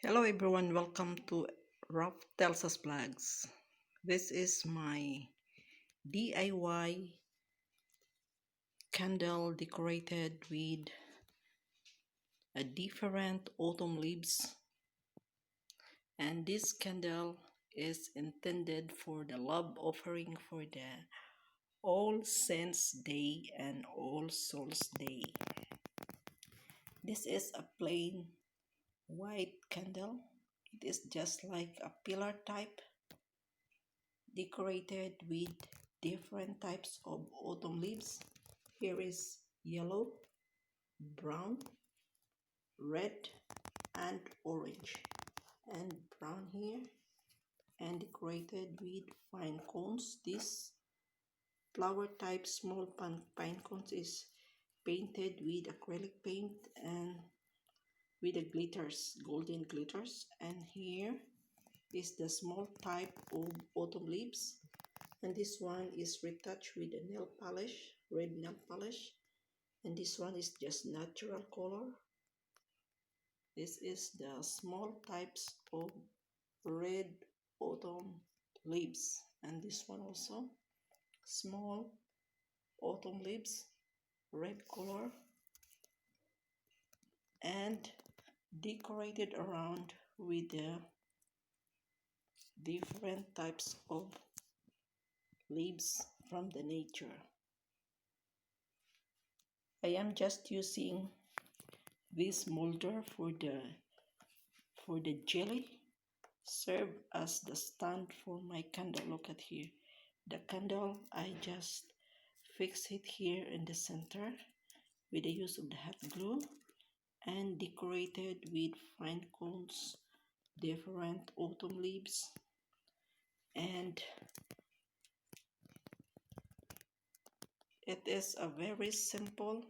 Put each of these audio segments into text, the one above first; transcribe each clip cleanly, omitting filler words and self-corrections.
Hello everyone, welcome to Rough Telsa's Vlogs. This is my DIY candle decorated with a different autumn leaves, and this candle is intended for the love offering for the All Saints Day and All Souls Day. This is a plain white candle. It is just like a pillar type, decorated with different types of autumn leaves. Here is yellow, brown, red, and orange, and brown here, and decorated with pine cones. This flower type small pine cones is painted with acrylic paint and with the glitters, golden glitters. And here is the small type of autumn leaves, and this one is retouched with a nail polish, red nail polish, and this one is just natural color. This is the small types of red autumn leaves, and this one also small autumn leaves, red color, and decorated around with the different types of leaves from the nature. I am just using this molder for the jelly, serve as the stand for my candle. Look at here, the candle, I just fix it here in the center with the use of the hot glue and decorated with fine cones, different autumn leaves, and it is a very simple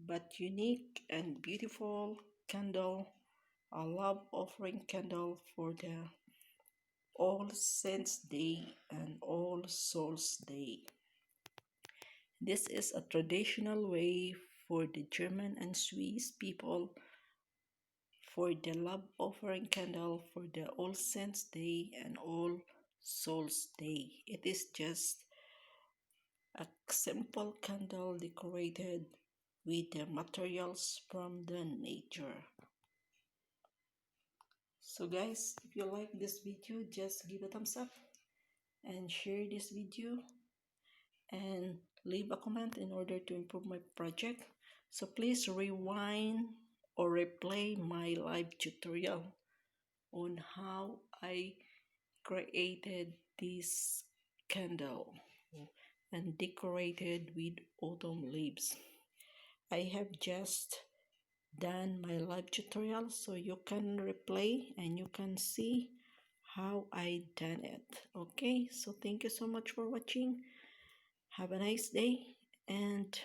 but unique and beautiful candle, a love offering candle for the All Saints Day and All Souls Day. This is a traditional way for the German and Swiss people for the love offering candle for the All Saints Day and All Souls Day. It is just a simple candle decorated with the materials from the nature. So guys, if you like this video, just give a thumbs up and share this video and leave a comment in order to improve my project. So please rewind or replay my live tutorial on how I created this candle and decorated with autumn leaves. I have just done my live tutorial, so you can replay and you can see how I done it. Okay, so thank you so much for watching. Have a nice day, and